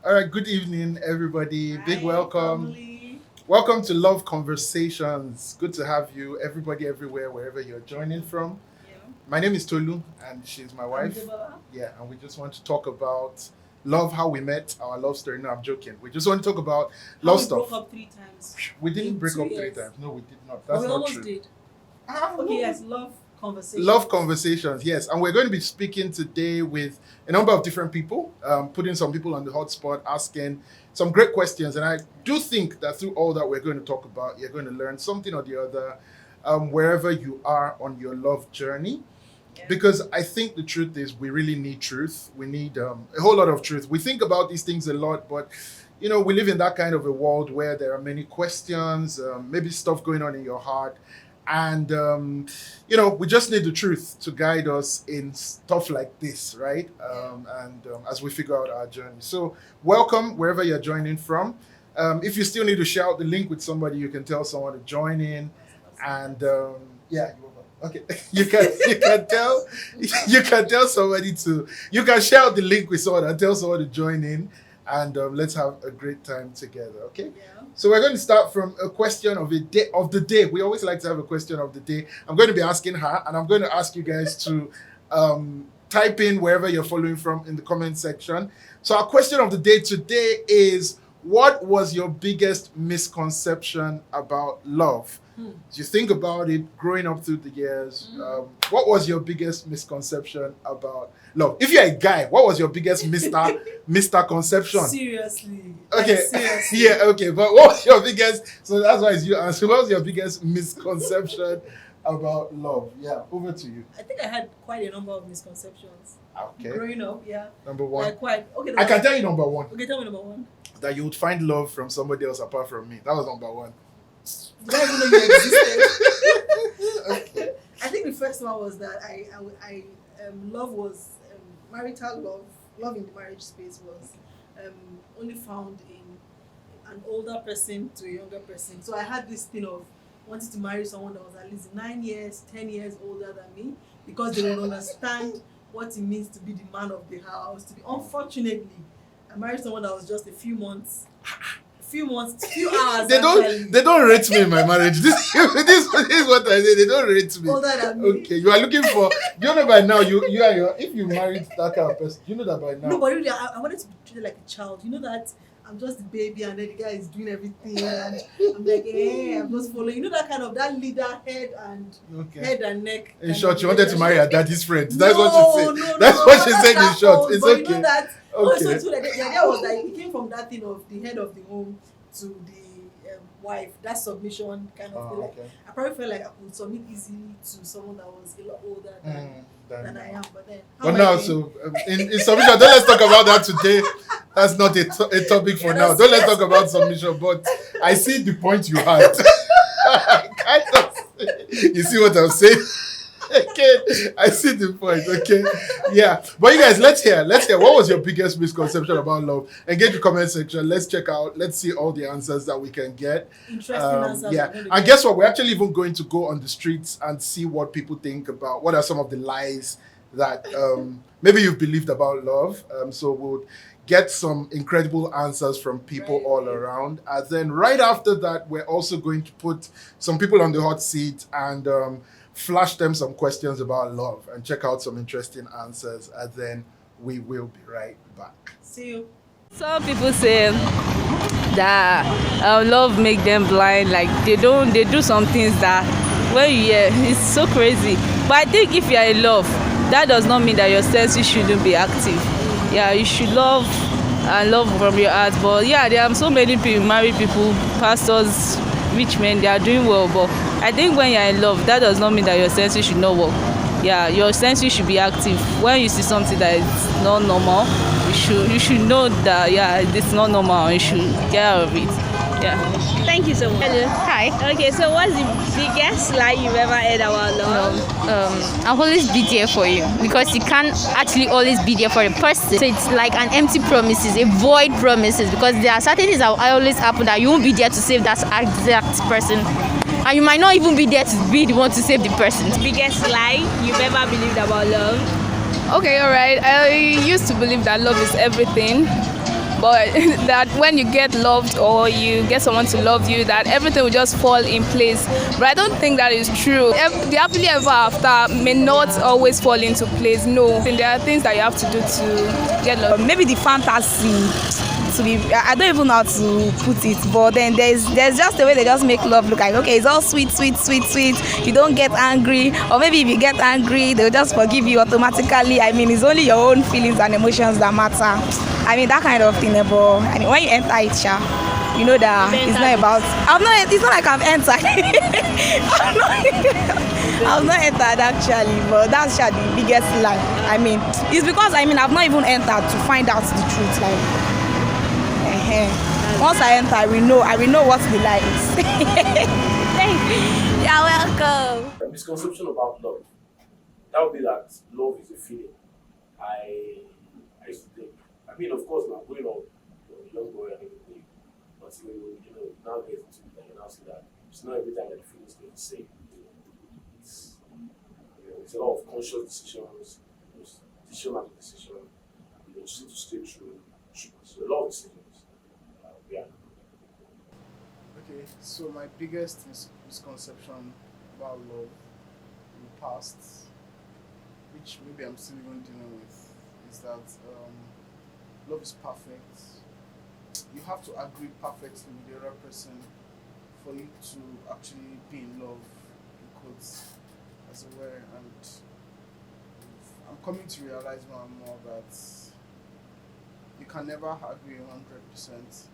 All right, good evening, everybody. Hi, Big welcome. family. Welcome to Love Conversations. Good to have you, everybody, everywhere, wherever you're joining from. Yeah. My name is Tolu, and she's my I'm wife. Deborah. Yeah, and we just want to talk about love, how we met, our love story. No, I'm joking. We just want to talk about How love we stuff. broke up 3 times. We didn't in break 2 up 3 years. times. No, we did not. But That's we not almost true. did. Ah, Okay, no. yes, love conversation. Love conversations, yes. And we're going to be speaking today with a number of different people, putting some people on the hot spot, asking some great questions. And I do think that through all that we're going to talk about, you're going to learn something or the other wherever you are on your love journey. Yeah. Because I think the truth is we really need truth. We need a whole lot of truth. We think about these things a lot, but we live in that kind of a world where there are many questions, maybe stuff going on in your heart. And we just need the truth to guide us in stuff like this, right? And as we figure out our journey. So welcome wherever you're joining from. If you still need to share out the link with somebody, you can tell someone to join in. And yeah, okay, you can tell somebody to, you can share out the link with someone and tell someone to join in. And let's have a great time together, okay? Yeah. So we're going to start from a question of the day. We always like to have a question of the day. I'm going to be asking her, and I'm going to ask you guys to type in wherever you're following from in the comment section. So our question of the day today is, what was your biggest misconception about love? As you think about it, growing up through the years, what was your biggest misconception about love? If you're a guy, what was your biggest Mr. Conception? Seriously. Okay. Like, seriously. Yeah, okay. But what was your biggest, so that's why it's you answer. What was your biggest misconception about love? Yeah, over to you. I think I had quite a number of misconceptions. Okay. Growing up, yeah. Number one. Like quite. Okay. I can tell you number one. Okay, tell me number one. That you would find love from somebody else apart from me. That was number one. Did I even know you existed? Okay. I think the first one was that love was marital love in the marriage space was only found in an older person to a younger person. So I had this thing of wanting to marry someone that was at least 9 years, 10 years older than me, because they would understand what it means to be the man of the house. Unfortunately, I married someone that was just a few hours. They don't rate me in my marriage. This is what I say. They don't rate me. Older than me. Okay, you are looking for. You know by now you are your. If you married that kind of person, you know that by now. No, but really, I wanted to be treated like a child. You know that I'm just the baby, and then the guy is doing everything, and I'm like, I'm just following. You know that kind of that leader head and neck. In short, she wanted to marry her daddy's friend. No, That's what she said. No, That's what she said in short. It's but okay. You know that. Okay. So the idea was that it came from that thing of the head of the home to the wife, that submission kind of thing. Like, Okay. I probably felt like I could submit easily to someone that was a lot older than I am. But then, But now, so in submission, don't let's talk about that today. That's not a topic for now. Don't let's talk about submission. But I see the point you had. Kind of. You see what I'm saying? Okay, I see the point. Okay, yeah. But you guys, let's hear. What was your biggest misconception about love? Engage the comment section. Let's check out. Let's see all the answers that we can get. Interesting answers. Yeah, and guess what? We're actually even going to go on the streets and see what people think about. What are some of the lies that maybe you've believed about love? So we'll get some incredible answers from people all around. And then right after that, we're also going to put some people on the hot seat and flash them some questions about love and check out some interesting answers, and then we will be right back. See you. Some people say that love make them blind, like they do some things that when you hear it's so crazy. But I think if you are in love, that does not mean that your senses shouldn't be active. Yeah, you should love and love from your heart. But yeah, there are so many people, married people, pastors, rich men, they are doing well. But I think when you're in love, that does not mean that your senses should not work. Yeah, your senses should be active. When you see something that is not normal, you should know that it's not normal. You should get out of it. Yeah. Thank you so much. Hello. Hi. Okay, so what's the biggest lie you've ever heard about love? I'll always be there for you, because you can't actually always be there for a person. So it's like an empty promises, a void promises, because there are certain things that will always happen that you won't be there to save that exact person, and you might not even be there to be the one to save the person. Biggest lie you've ever believed about love? Okay, all right. I used to believe that love is everything, but that when you get loved or you get someone to love you, that everything will just fall in place. But I don't think that is true. The happily ever after may not always fall into place. No, and there are things that you have to do to get love. Maybe the fantasy to be, I don't even know how to put it, but then there's just the way they just make love look like, okay, it's all sweet, sweet, sweet, sweet, you don't get angry, or maybe if you get angry they'll just forgive you automatically. I mean, it's only your own feelings and emotions that matter. I mean, that kind of thing. But I mean, when you enter it, you know that it's not about, it's not like I've entered. I've not entered actually, but that's the biggest lie. I mean, it's because I've not even entered to find out the truth. Like, once I enter, I will know what the lie is. You're welcome. A misconception about love. That would be that love is a feeling. I used to think. I mean, of course, now growing up, young boy and everything, but now get into it, and you now see that it's not every time that the feelings stay the same. It's a lot of conscious decisions, decision after decision. You just need to stay true. So a lot of decisions. Yeah. Okay, so my biggest misconception about love in the past, which maybe I'm still even dealing with, is that love is perfect. You have to agree perfectly with the other person for you to actually be in love, in quotes, as it were. And I'm coming to realize more and more that you can never agree 100%.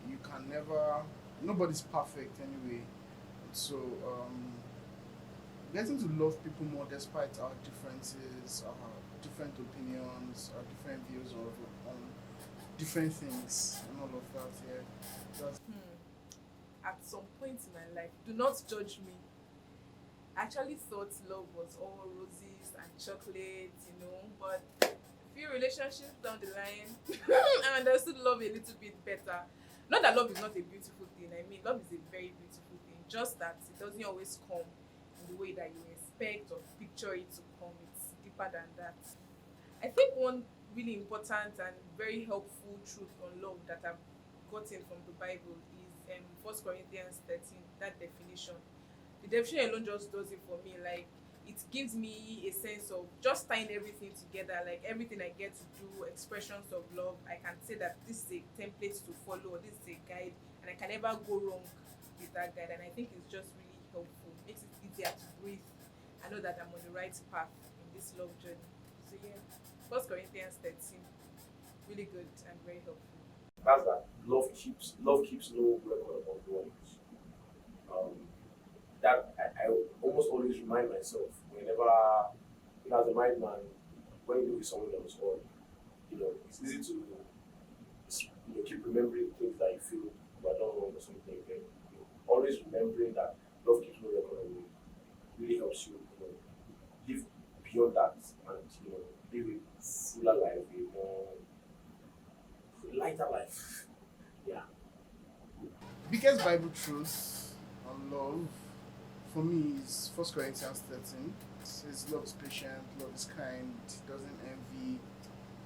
You can never, nobody's perfect anyway. So getting to love people more despite our differences, our different opinions, our different views on different things and all of that. Yeah. At some point in my life, do not judge me. I actually thought love was all roses and chocolates, but a few relationships down the line, I understood love a little bit better. Not that love is not a beautiful thing. I mean, love is a very beautiful thing. Just that it doesn't always come in the way that you expect or picture it to come. It's deeper than that. I think one really important and very helpful truth on love that I've gotten from the Bible is 1 Corinthians 13, that definition. The definition alone just does it for me. Like, it gives me a sense of just tying everything together, like everything I get to do, expressions of love. I can say that this is a template to follow, this is a guide, and I can never go wrong with that guide. And I think it's just really helpful. It makes it easier to breathe. I know that I'm on the right path in this love journey. So yeah, 1 Corinthians 13, really good and very helpful. That's that. Love keeps no record of wrongs. That I almost always remind myself whenever, as a married man, when you live with someone else, or it's easy to keep remembering things that you feel you are done wrong or something. Always remembering that love keeps no record of wrongs really helps you, live beyond that and live a fuller life, a more lighter life. Yeah. Biggest Bible truth on love for me is 1 Corinthians 13. It says love is patient, love is kind, doesn't envy,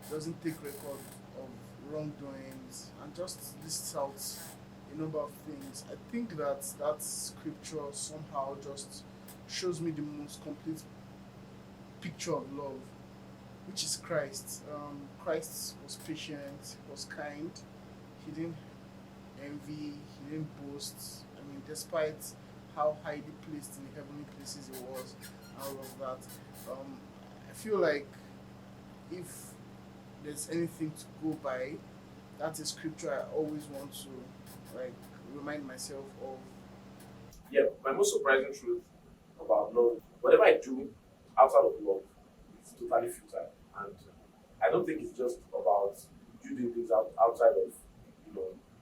doesn't take record of wrongdoings, and just lists out a number of things. I think that scripture somehow just shows me the most complete picture of love, which is Christ. Christ was patient, was kind, he didn't envy, he didn't boast. I mean, despite how highly placed in the heavenly places he was, and all of that. I feel like if there's anything to go by, that's a scripture I always want to remind myself of. Yeah, my most surprising truth about love, whatever I do outside of love, it's totally futile. And I don't think it's just about you doing things outside of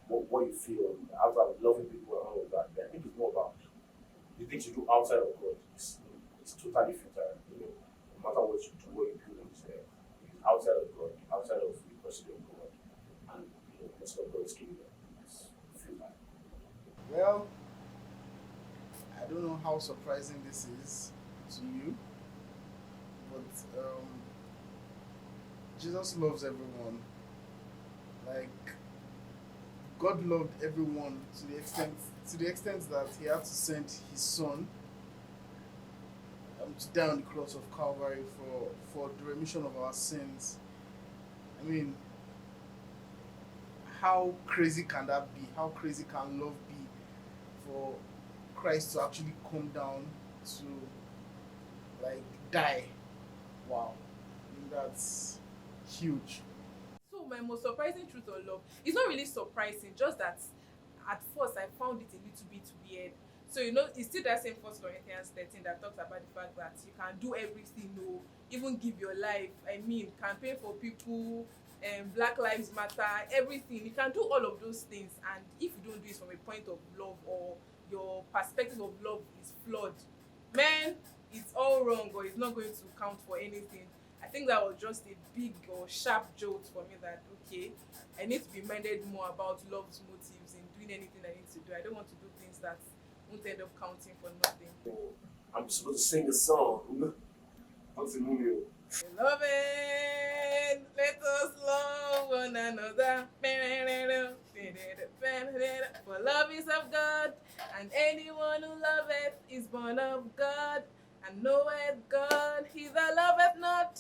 what you feel, outside of loving people and all of that. I think it's more about the things you do outside of God. It's totally futile. No matter what you do, what you do, it's outside of God, outside of the pursuit of God, and it's not God's kingdom. It's futile. Well, I don't know how surprising this is to you, but Jesus loves everyone. God loved everyone to the extent that He had to send His Son to die on the cross of Calvary for the remission of our sins. I mean, how crazy can that be? How crazy can love be for Christ to actually come down to like die? Wow, I mean, that's huge. So my most surprising truth on love, it's not really surprising, just that at first I found it a little bit weird. So it's still that same 1 Corinthians 13 that talks about the fact that you can do everything, even give your life. I mean, campaign for people, Black Lives Matter, everything. You can do all of those things, and if you don't do it from a point of love, or your perspective of love is flawed, man, it's all wrong, or it's not going to count for anything. I think that was just a big or sharp jolt for me that, okay, I need to be minded more about love's motives in doing anything I need to do. I don't want to do things that won't end up counting for nothing. I'm supposed to sing a song. What's the movie? Beloved, let us love one another. For love is of God, and anyone who loveth is born of God, and knoweth God. He that loveth not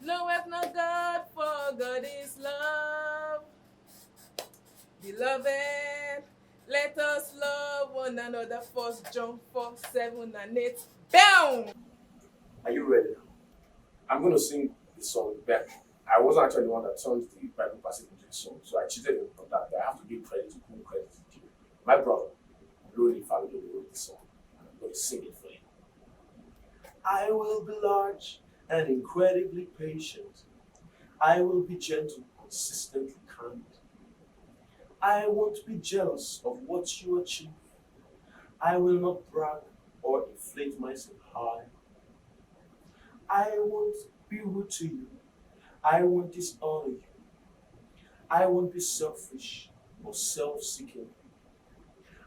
knoweth not God, for God is love. Beloved, let us love one another. 1 John 4:7-8. Boom! Are you ready? I'm going to sing the song back. I wasn't actually the one that turned the Bible passage into a song, so I cheated him from that. I have to give credit to whom credit is due. My brother, Lori Family, wrote the song, and I'm going to sing it for him. I will be large and incredibly patient. I will be gentle, consistently kind. I won't be jealous of what you achieve. I will not brag or inflate myself high. I won't be rude to you. I won't dishonor you. I won't be selfish or self-seeking.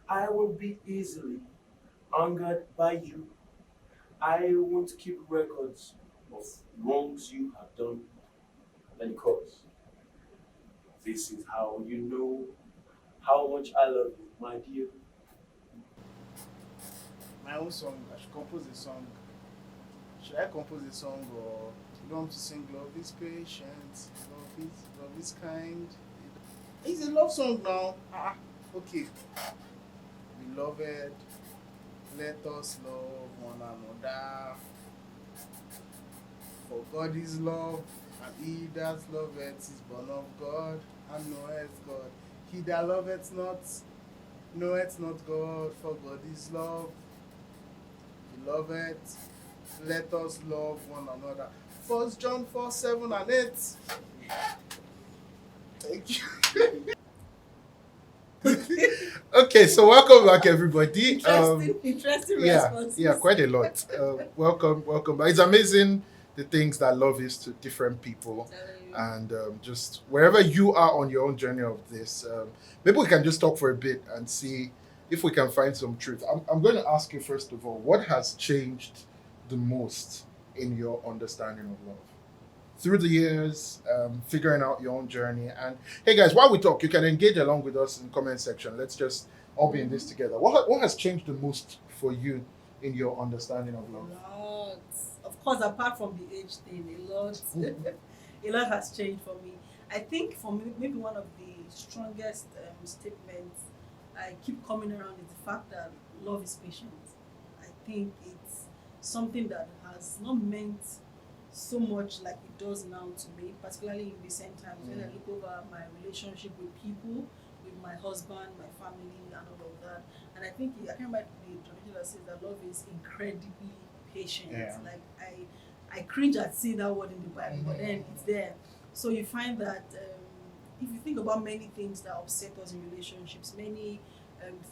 I won't be easily angered by you. I won't keep records of wrongs you have done. And because this is how you know how much I love you, my dear. My own song, I should compose a song. Should I compose a song, or you don't want to sing love is patient, love is kind? It's a love song now. Okay. Beloved, let us love one another. For God is love, and he that loveth is born of God, and knoweth God. He that loveth not knoweth not God, for God is love. Beloved, let us love one another. 1 John 4:7-8. Thank you. Okay, so welcome back, everybody. Interesting Yeah, responses. yeah, quite a lot. Welcome back. It's amazing the things that love is to different people, and just wherever you are on your own journey of this, maybe we can just talk for a bit and see if we can find some truth. I'm going to ask you first of all, what has changed the most in your understanding of love through the years, figuring out your own journey? And hey guys, while we talk, you can engage along with us in the comment section. Let's just all be in this together. What has changed the most for you in your understanding of love? Lots. Of course, apart from the age thing, a lot has changed for me. I think for me, maybe one of the strongest statements I keep coming around is the fact that love is patient. I think it's something that has not meant so much like it does now to me, particularly in recent times when I look over my relationship with people, with my husband, my family, and all of that. And I think I can't remember the tradition that says that love is incredibly patient. Yeah. Like I cringe at seeing that word in the Bible, but then it's there. So you find that if you think about many things that upset us in relationships, many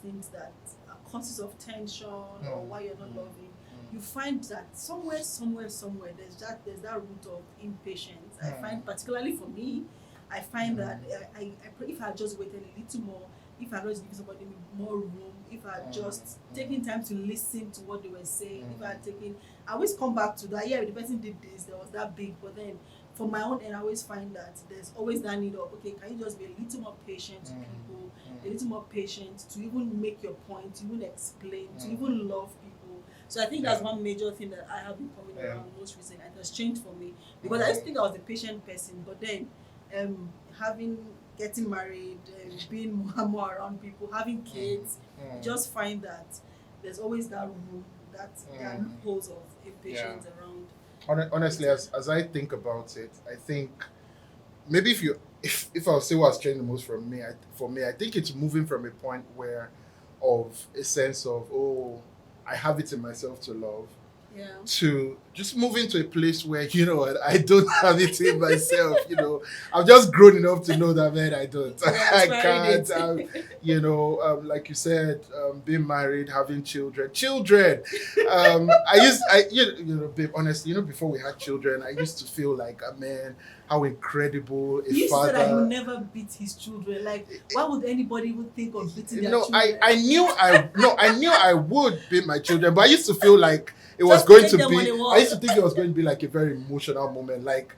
things that are causes of tension or why you're not loving, you find that somewhere there's that root of impatience. I find, particularly for me, I find that I if I had just waited a little more, if I had just given somebody more room, if I had just taken time to listen to what they were saying, if I had taken, I always come back to that. Yeah, the person did this, there was that big, but then from my own end, I always find that there's always that need of, okay, can you just be a little more patient with people, a little more patient to even make your point, to even explain, to even love people. So I think that's one major thing that I have been coming around most recently, and it has changed for me, because I used to think I was a patient person, but then getting married, being more around people, having kids, you just find that there's always that room, that loopholes of impatience around. Honestly, as I think about it, I think maybe if I'll say what's changed the most for me, I think it's moving from a point of a sense of, oh, I have it in myself to love, to just moving to a place where, you know what, I don't have it in myself. You know, I've just grown enough to know that, man, I don't. I can't. Like you said, being married, having children. Babe, honestly, before we had children, I used to feel like, man, how incredible a you father. Said that he would never beat his children. Like, why would anybody even think of beating their children? I knew I would beat my children, but I used to feel like it was going to be. I used to think it was going to be like a very emotional moment. Like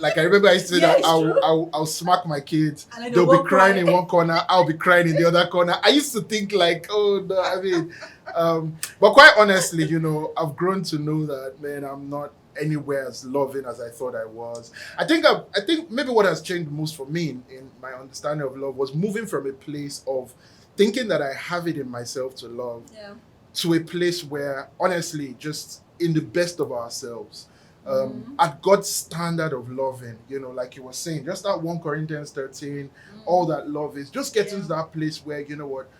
I remember I used to say that I'll smack my kids. They'll be crying in one corner. I'll be crying in the other corner. I used to think like, oh no, I mean, but quite honestly, I've grown to know that, man, I'm not anywhere as loving as I thought I was. I think maybe what has changed most for me in my understanding of love was moving from a place of thinking that I have it in myself to love. To a place where, honestly, just in the best of ourselves, at God's standard of loving, like you were saying, just that 1 Corinthians 13, all that love is, just getting to that place where, you know what,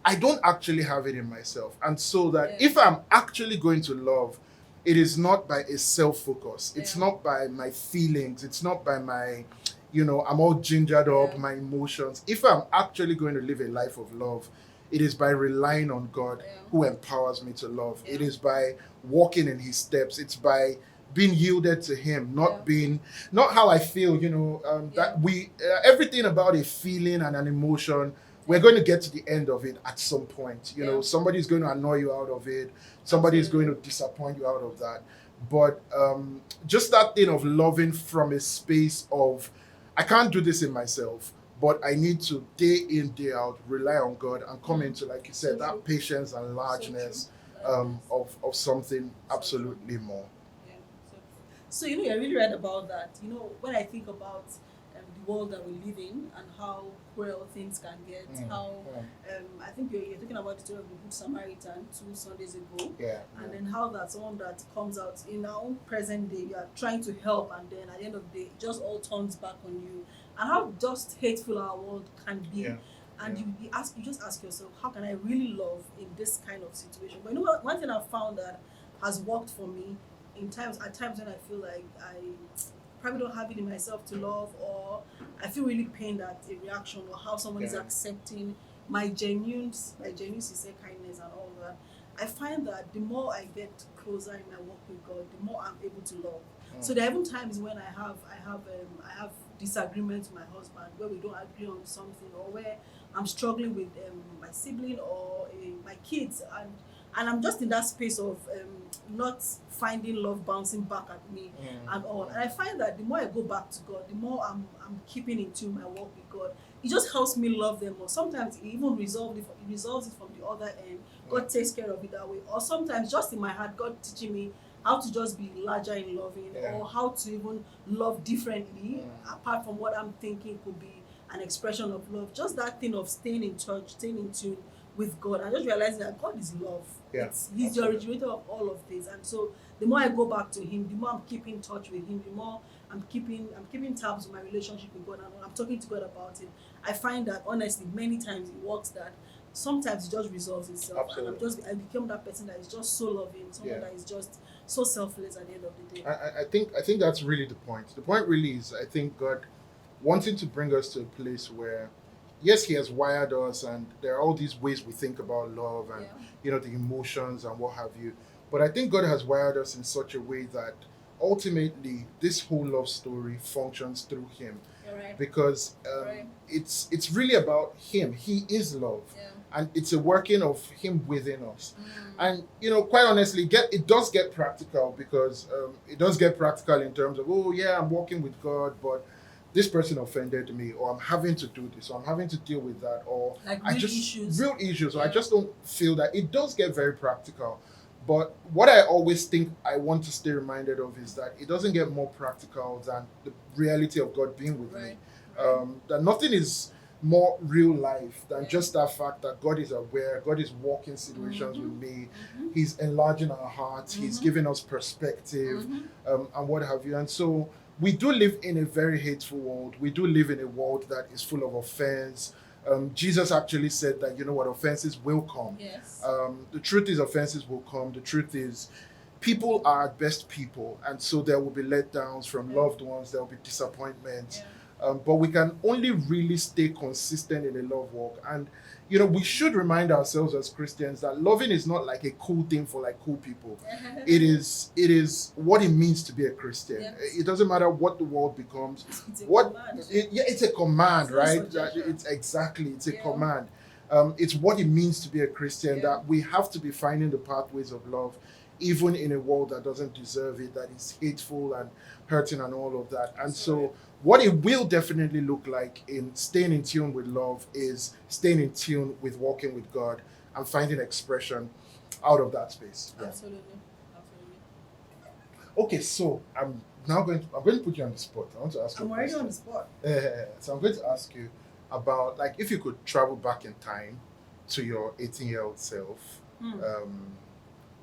I don't actually have it in myself. And so that if I'm actually going to love, it is not by a self-focus. It's not by my feelings. It's not by my, I'm all gingered up, my emotions. If I'm actually going to live a life of love, it is by relying on God who empowers me to love. It is by walking in his steps. It's by being yielded to him, not how I feel, that everything about a feeling and an emotion, we're going to get to the end of it at some point. Somebody's going to annoy you out of it. Somebody's going to disappoint you out of that. But just that thing of loving from a space of, I can't do this in myself, but I need to day in, day out, rely on God and come into, like you said, that patience and largeness of something absolutely more. So, I really read about that. When I think about the world that we live in and how cruel things can get, I think you're talking about the story of the Good Samaritan 2 Sundays ago. And then how that someone that comes out in our own present day, you are trying to help, and then at the end of the day, it just all turns back on you. And how just hateful our world can be. And you just ask yourself, how can I really love in this kind of situation? But one thing I've found that has worked for me at times when I feel like I probably don't have it in myself to love, or I feel really pained at a reaction or how someone is accepting my genuine sincere kindness and all that. I find that the more I get closer in my walk with God, the more I'm able to love. So there are even times when I have disagreements with my husband, where we don't agree on something, or where I'm struggling with my sibling or my kids, and I'm just in that space of not finding love bouncing back at me and all. And I find that the more I go back to God, the more I'm keeping in tune my walk with God. It just helps me love them more. Sometimes it even resolves it from the other end. God takes care of it that way. Or sometimes just in my heart, God teaching me how to just be larger in loving, or how to even love differently, apart from what I'm thinking could be an expression of love. Just that thing of staying in touch, staying in tune with God, and just realizing that God is love. He's the originator of all of this. And so the more I go back to him, the more I'm keeping in touch with him, the more I'm keeping tabs with my relationship with God, and I'm talking to God about it. I find that honestly many times it works, that sometimes it just resolves itself. Absolutely. And I become that person that is just so loving, someone that is just so selfless at the end of the day. I think that's really the point. The point really is, I think God wanting to bring us to a place where, yes, he has wired us, and there are all these ways we think about love and the emotions and what have you. But I think God has wired us in such a way that ultimately this whole love story functions through him. Right. because Right. it's really about Him. He is love, Yeah. and it's a working of Him within us. Mm. And quite honestly, it does get practical, because it does get practical in terms of, oh yeah, I'm walking with God, but this person offended me, or I'm having to do this, or I'm having to deal with that, or Like I real just issues. real issues. Or I Yeah. just don't feel that. It does get very practical. But what I always think I want to stay reminded of is that it doesn't get more practical than the reality of God being with me. Right. That nothing is more real life than Yeah. just that fact that God is aware, God is walking situations with me, Mhm. He's enlarging our hearts, He's Mhm. giving us perspective, Mhm. and what have you. And so we do live in a very hateful world. We do live in a world that is full of offense. Jesus actually said that, what, offenses will come. Yes. The truth is, offenses will come. The truth is, people are at best people, and so there will be letdowns from Yeah. loved ones, there will be disappointments. Yeah. But we can only really stay consistent in a love walk. And, we should remind ourselves as Christians that loving is not like a cool thing for like cool people. It is what it means to be a Christian. Yes. It doesn't matter what the world becomes. It's a What command. it's a command, It's no right? suggestion. It's a Yeah. command. It's what it means to be a Christian, Yeah. that we have to be finding the pathways of love, even in a world that doesn't deserve it, that is hateful and hurting and all of that. And so what it will definitely look like in staying in tune with love is staying in tune with walking with God and finding expression out of that space. Yeah. Absolutely. Okay, so I'm going to put you on the spot. I want to ask you I'm a already question. on the spot. So I'm going to ask you about, like, if you could travel back in time to your 18-year-old self.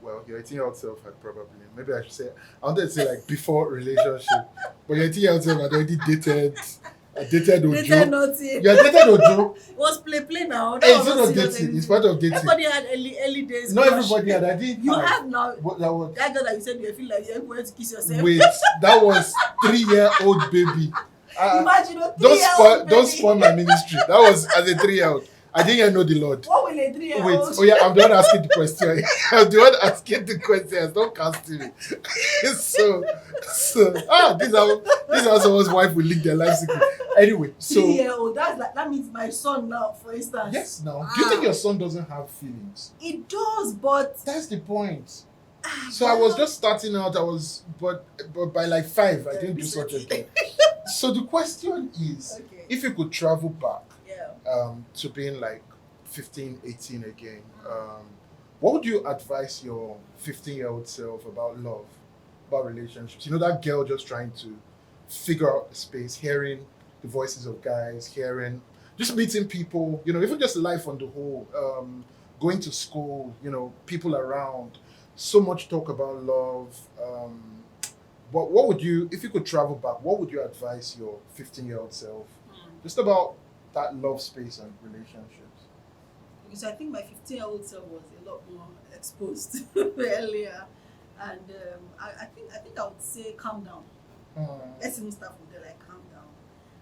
Well, your 18-year-old self had probably, maybe I should say, I wanted to say like before relationship, but your 18-year-old self had already dated Dated Ojo. naughty. You had dated Ojo. It was play now. That Hey, was it's not serious dating. It's anything. part of dating. Everybody had early days. Not crush. everybody had. I didn't You have. have now. But that was, That girl that you said you feel like you wanted to kiss yourself. wait, that was 3-year-old baby. Imagine a Don't 3-year-old baby. don't spoil my ministry. That was as a 3-year-old. I didn't even know the Lord. What will a 3-year-old? Wait, oh yeah, I'm the one asking the question. I'm the one asking the questions. Don't cast me. so this is someone's wife will leak their life secret. Anyway, so 3-year-old. That means my son now, for instance. yes, now do you think your son doesn't have feelings? It does, but That's the point. So I was just starting out. But by like 5, I didn't do such a thing. So the question is, okay. if you could travel back Yeah. to being like 15, 18 again, what would you advise your 15-year-old self about love, about relationships? That girl just trying to figure out the space, hearing the voices of guys, just meeting people, even just life on the whole, going to school, people around, so much talk about love. But what would you, if you could travel back, what would you advise your 15-year-old self just about that love space and relationships? Because I think my 15-year-old self was a lot more exposed earlier, and I think I would say calm down. Let's even start from there, like calm down.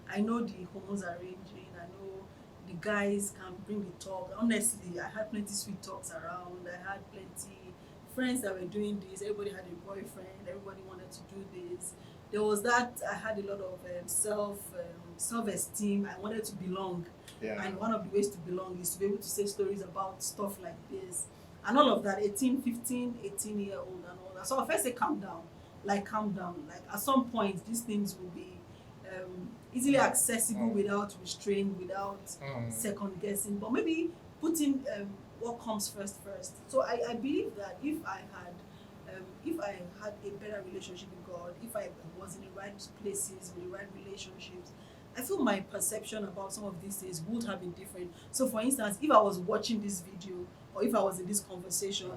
I know the hormones are ranging. I know the guys can bring the talk. Honestly, I had plenty sweet talks around. I had plenty friends that were doing this. Everybody had a boyfriend. Everybody wanted to do this. There was that. I had a lot of self-esteem. I wanted to belong. Yeah. And one of the ways to belong is to be able to say stories about stuff like this. And all of that, 18-year-old and all that. So I first say calm down. Like at some point, these things will be easily accessible without restraint, without second guessing. But maybe putting what comes first. So I believe that if I had a better relationship with God, if I was in the right places, with the right relationships, I feel my perception about some of these things would have been different. So for instance, if I was watching this video or if I was in this conversation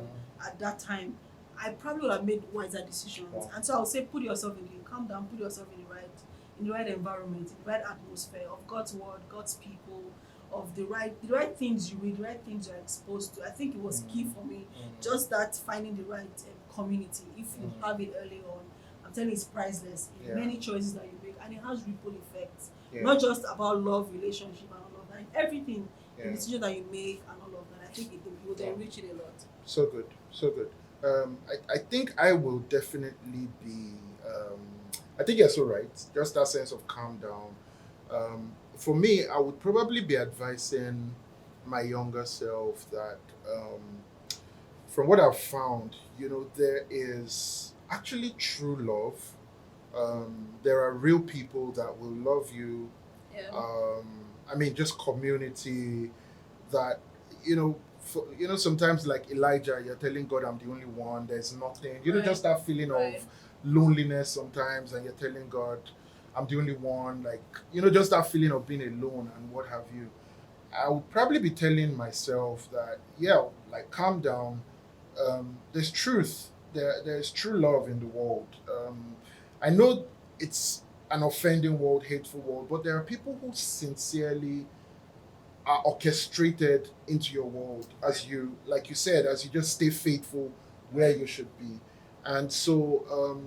at that time, I probably would have made wiser decisions. And so I would say calm down, put yourself in the right environment, in the right atmosphere of God's word, God's people, of the right things you read, the right things you're exposed to. I think it was key for me. Just that finding the right community. If you have it early on, I'm telling you, it's priceless in many choices that you make, and it has ripple effects. Not just about love, relationship, and all of that. Everything, the decision that you make, and all of that. I think it will enrich it a lot. So good. I think I will definitely be. I think you're so right. Just that sense of calm down. For me, I would probably be advising my younger self that, from what I've found, there is actually true love. There are real people that will love you. Yeah. I mean, just community that, sometimes like Elijah, you're telling God, I'm the only one, there's nothing. Right. Just that feeling Right. of loneliness sometimes, and you're telling God, I'm the only one. Like, just that feeling of being alone and what have you. I would probably be telling myself that, yeah, like, calm down. There's truth. There's true love in the world. I know it's an offending world, hateful world, but there are people who sincerely are orchestrated into your world as you, like you said, as you just stay faithful where you should be. And so,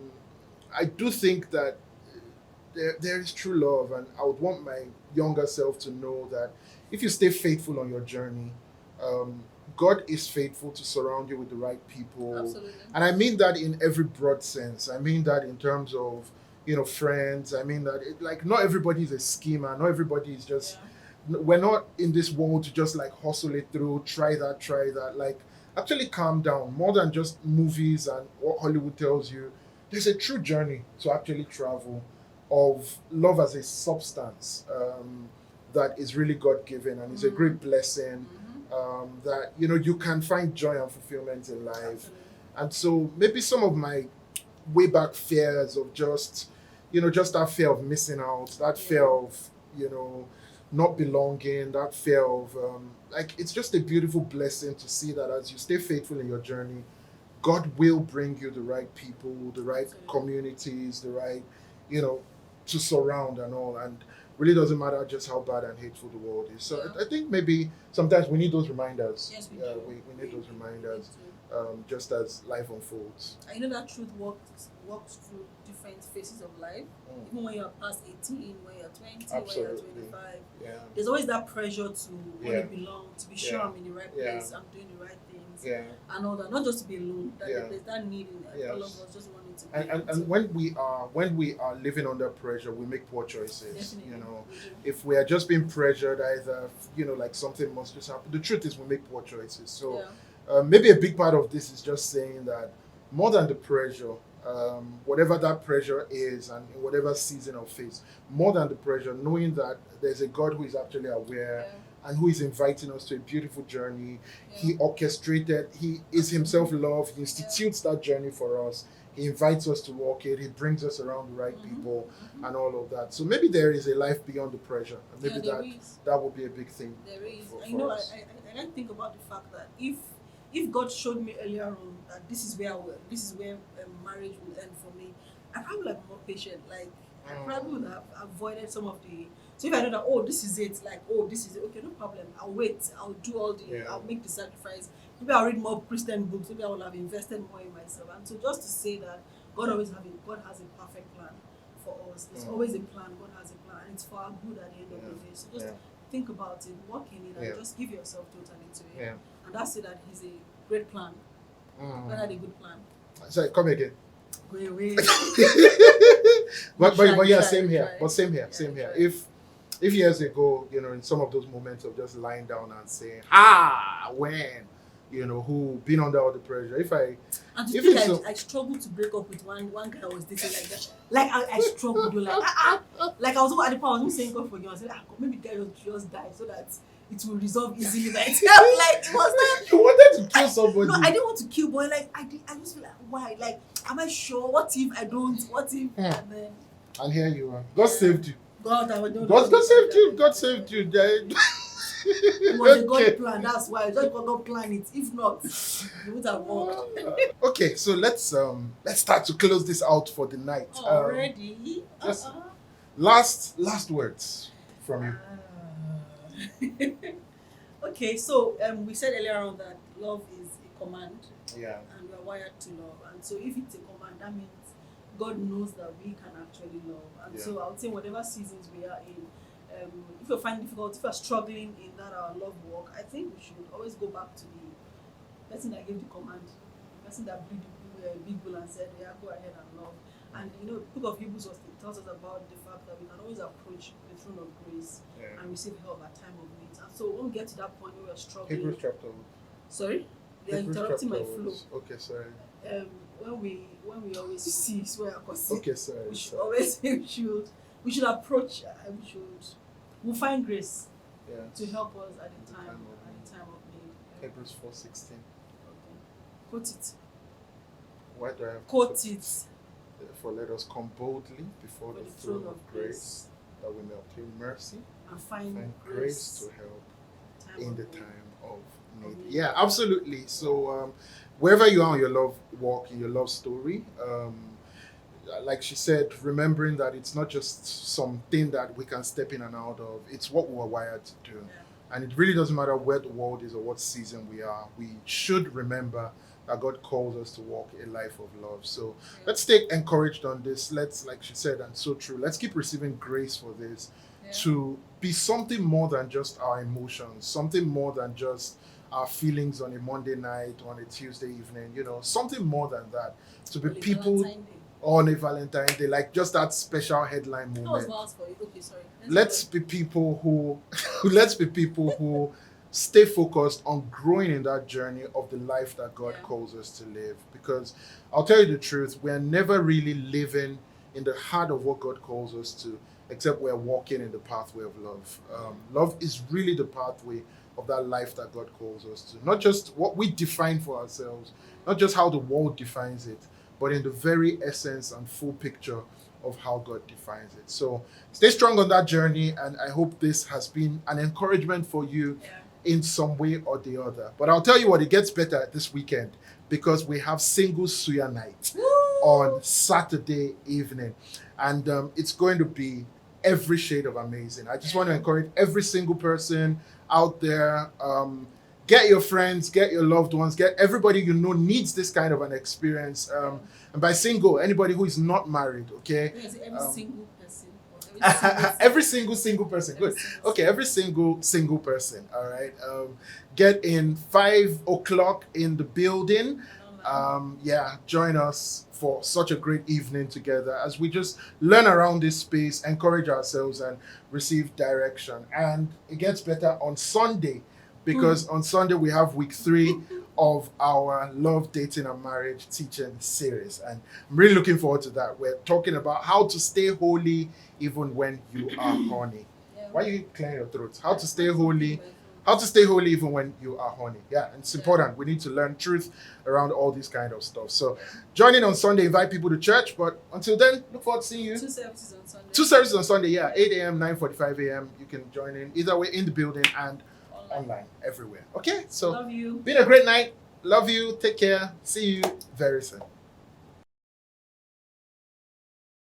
I do think that there is true love, and I would want my younger self to know that if you stay faithful on your journey, um, God is faithful to surround you with the right people. Absolutely. And I mean that in every broad sense. I mean that in terms of, friends. I mean that like not everybody is a schemer. Not everybody is just. We're not in this world to just like hustle it through, try that. Like, actually calm down. More than just movies and what Hollywood tells you, there's a true journey to actually travel of love as a substance, that is really God given and is a great blessing. That you can find joy and fulfillment in life. Absolutely. And so maybe some of my way back fears of just that fear of missing out, that fear of not belonging, that fear of like, it's just a beautiful blessing to see that as you stay faithful in your journey, God will bring you the right people, the right communities, the right, to surround and all. And really doesn't matter just how bad and hateful the world is. So I think maybe sometimes we need those reminders. Yes, we Yeah, do. we need those reminders, We do. just as life unfolds. I know that truth walks through different phases of life. Mm. Even when you're past 18, when you're 20, Absolutely. when you're 25. Yeah. There's always that pressure to Yeah. want to belong, to be sure Yeah. I'm in the right Yeah. place, I'm doing the right things, Yeah. and all that. Not just to be alone. That Yeah. there's that need in Yes. all of us just wanting to be. And when we are living under pressure, we make poor choices. Definitely. You know, We do. if we are just being pressured, either like something must just happen. The truth is, we make poor choices. So Yeah. maybe a big part of this is just saying that more than the pressure, whatever that pressure is, and in whatever season of phase, more than the pressure, knowing that there's a God who is actually aware. Yeah. And who is inviting us to a beautiful journey. Yeah. He orchestrated, he is himself love, he institutes that journey for us. He invites us to walk it, he brings us around the right people and all of that. So maybe there is a life beyond the pressure. And maybe Yeah, there is. that would be a big thing. There is. for I know. us. I like to think about the fact that if God showed me earlier on that this is where marriage will end for me, I probably like more patient. Like I probably would have avoided some of the. So if I know that this is it, like this is it, okay, no problem. I'll wait. I'll do all the. Yeah. I'll make the sacrifice. Maybe I'll read more Christian books. Maybe I will have invested more in myself. And so just to say that God has a perfect plan for us. There's always a plan. God has a plan, and it's for our good at the end of the day. So just think about it, work in it, and just give yourself totally to it. Yeah. And that's it. That He's a great plan. Mm. God had a good plan. Sorry, come again. Go away. But yeah, Try, same here. try. But same here. Try. If years ago, in some of those moments of just lying down and saying, when, who been under all the pressure. And to If think it's I struggled to break up with one guy I was dating like that. Like I struggled, like like I was at the point I was saying God forgive me. I said, God, maybe the guy just die so that it will resolve easily. Like it was not. You wanted to kill somebody. No, I didn't want to kill, but like I just feel like, why? Like, am I sure? What if I don't? What if? And then And here you are. God saved you. God saved you. God saved you. It was a God plan. That's why just God plan it. If not, it would have worked. Okay, so let's start to close this out for the night. Already. Just last words from you. Okay, so we said earlier on that love is a command. Yeah. And we are wired to love. And so if it's a command, that means God knows that we can actually love. And so I would say whatever seasons we are in, if you find difficult, if you're struggling in that our love walk, I think we should always go back to the person that gave the command, the person that blew the big bull and said, yeah, go ahead and love. And Book of Hebrews tells us about the fact that we can always approach the throne of grace and receive help at time of need. And so when we get to that point where we're struggling. Hebrews chapter. Sorry, you're interrupting my flow. Okay, sorry. When we always see where I consider. Okay, sorry. We should always we should approach. We'll find grace to help us at the time of need. Hebrews 4:16. Okay. Quote it. Why do I have to Quote it. Therefore, let us come boldly before the throne of grace, that we may obtain mercy and find grace to help in the time of need. Yeah, absolutely. So, wherever you are on your love walk, in your love story, like she said, remembering that it's not just something that we can step in and out of, it's what we were wired to do. Yeah. And it really doesn't matter where the world is or what season we are, we should remember that God calls us to walk a life of love. So let's stay encouraged on this. Let's, like she said, and so true, let's keep receiving grace for this to be something more than just our emotions, something more than just our feelings on a Monday night, on a Tuesday evening, something more than that. To be people on a Valentine's Day, like just that special headline moment. Okay, sorry. Let's be people who stay focused on growing in that journey of the life that God calls us to live. Because I'll tell you the truth, we're never really living in the heart of what God calls us to, except we're walking in the pathway of love. Love is really the pathway of that life that God calls us to. Not just what we define for ourselves, not just how the world defines it, but in the very essence and full picture of how God defines it. So stay strong on that journey, and I hope this has been an encouragement for you in some way or the other. But I'll tell you what, it gets better this weekend, because we have single suya night on Saturday evening, and it's going to be every shade of amazing. I just want to encourage every single person out there, get your friends, get your loved ones, get everybody you know needs this kind of an experience. And by single, anybody who is not married, okay? Every single person. Every single person. Good. Okay, every single person. All right. Get in 5 o'clock in the building. Join us for such a great evening together as we just learn around this space, encourage ourselves, and receive direction. And it gets better on Sunday, because on Sunday we have week 3 of our Love, Dating, and Marriage teaching series. And I'm really looking forward to that. We're talking about how to stay holy even when you are horny. Why are you clearing your throat? How to stay holy even when you are horny. Yeah, and it's important. We need to learn truth around all this kind of stuff. So join in on Sunday, invite people to church. But until then, look forward to seeing you. 2 services on Sunday. 2 services on Sunday, 8 a.m., 9:45 a.m. You can join in either way, in the building and online everywhere. Okay, so Love you. Been a great night. Love you. Take care. See you very soon.